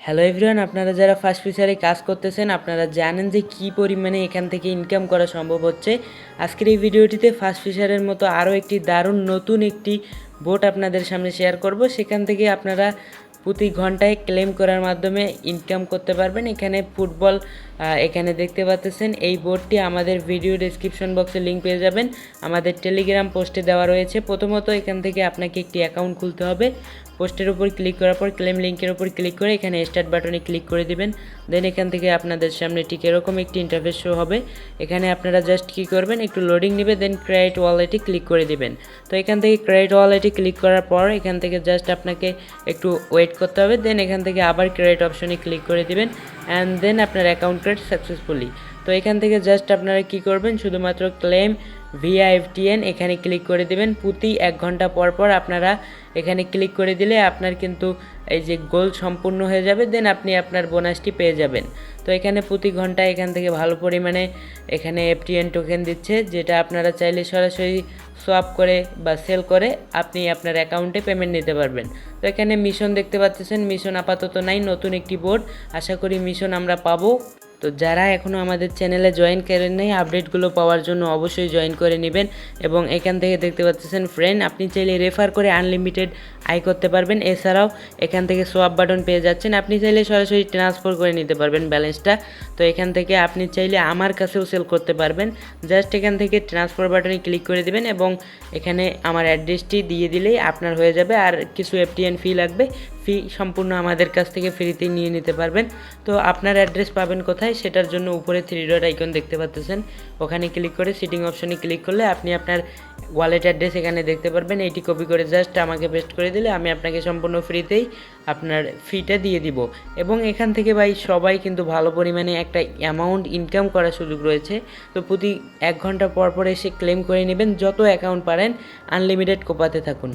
Hello everyone, আপনারা যারা first ফিচারে কাজ করতেছেন আপনারা জানেন যে কী পরিমাণে এখান থেকে ইনকাম করা সম্ভব হচ্ছে। আজকের এই ভিডিওটিতে ফার্স্ট ফিচারের মতো আরও একটি দারুণ নতুন একটি বোট আপনাদের সামনে শেয়ার করব। সেখান থেকে আপনারা প্রতি ঘন্টায় ক্লেম করার মাধ্যমে ইনকাম করতে পারবেন। এখানে ফুটবল এখানে দেখতে পাচ্ছেন, এই বোর্ডটি আমাদের ভিডিও ডেসক্রিপশন বক্সে লিঙ্ক পেয়ে যাবেন, আমাদের টেলিগ্রাম পোস্টে দেওয়া রয়েছে। প্রথমত এখান থেকে আপনাকে একটি অ্যাকাউন্ট খুলতে হবে। পোস্টের উপর ক্লিক করার পর ক্লেম লিঙ্কের উপর ক্লিক করে এখানে স্টার্ট বাটনে ক্লিক করে দিবেন। দেন এখান থেকে আপনাদের সামনে ঠিক এরকম একটি ইন্টারফেস শো হবে। এখানে আপনারা জাস্ট কী করবেন, একটু লোডিং নেবে, দেন ক্রিয়েট ওয়ালেটে ক্লিক করে দিবেন। তো এখান থেকে ক্রিয়েট ওয়ালেটে ক্লিক করার পর এখান থেকে জাস্ট আপনাকে একটু ওয়েট করতে হবে। দেন এখান থেকে আবার ক্রিয়েট অপশনে ক্লিক করে দিবেন অ্যান্ড দেন আপনার অ্যাকাউন্ট ক্রিয়েট সাকসেসফুলি। তো এখান থেকে জাস্ট আপনারা কী করবেন, শুধুমাত্র ক্লেম VIFTN এখানে ক্লিক করে দিবেন। প্রতি 1 ঘন্টা পর পর আপনারা এখানে ক্লিক করে দিলে আপনার কিন্তু এই যে গোল সম্পূর্ণ হয়ে যাবে। দেন আপনি আপনার বোনাসটি পেয়ে যাবেন। তো এখানে প্রতি ঘন্টায় এখান থেকে ভালো পরিমাণে এখানে FTN টোকেন দিচ্ছে, যেটা আপনারা চাইলে সরাসরি সোয়াপ করে বা সেল করে আপনি আপনার অ্যাকাউন্টে পেমেন্ট নিতে পারবেন। তো এখানে মিশন দেখতে পাচ্ছেন, মিশন আপাতত নাই, নতুন একটি বোর্ড, আশা করি মিশন আমরা পাবো। তো যারা এখনও আমাদের চ্যানেলে জয়েন করেন নাই, আপডেটগুলো পাওয়ার জন্য অবশ্যই জয়েন করে নেবেন। এবং এখান থেকে দেখতে পাচ্ছেন ফ্রেন্ড, আপনি চাইলে রেফার করে আনলিমিটেড আয় করতে পারবেন। এছাড়াও এখান থেকে সোয়াপ বাটন পেয়ে যাচ্ছেন, আপনি চাইলে সরাসরি ট্রান্সফার করে নিতে পারবেন ব্যালেন্সটা। তো এখান থেকে আপনি চাইলে আমার কাছেও সেল করতে পারবেন। জাস্ট এখান থেকে ট্রান্সফার বাটনে ক্লিক করে দিবেন এবং এখানে আমার অ্যাড্রেসটি দিয়ে দিলেই আপনার হয়ে যাবে। আর কিছু FTN ফি লাগবে, ফি সম্পূর্ণ আমাদের কাছ থেকে ফ্রিতে নিয়ে নিতে পারবেন। তো আপনার অ্যাড্রেস পাবেন কোথায়, সেটার জন্য উপরে 3 ডট আইকন দেখতে পাচ্ছেন, ওখানে ক্লিক করে সিটিং অপশনে ক্লিক করলে আপনি আপনার ওয়ালেট অ্যাড্রেস এখানে দেখতে পারবেন। এইটি কপি করে জাস্ট আমাকে পেস্ট করে দিলে আমি আপনাকে সম্পূর্ণ ফ্রিতেই আপনার ফিটা দিয়ে দিব। এবং এখান থেকে ভাই সবাই কিন্তু ভালো পরিমাণে একটা অ্যামাউন্ট ইনকাম করার সুযোগ রয়েছে। তো প্রতি 1 ঘন্টা পর পর এসে ক্লেম করে নেবেন, যত অ্যাকাউন্ট পারেন আনলিমিটেড কোপাতে থাকুন।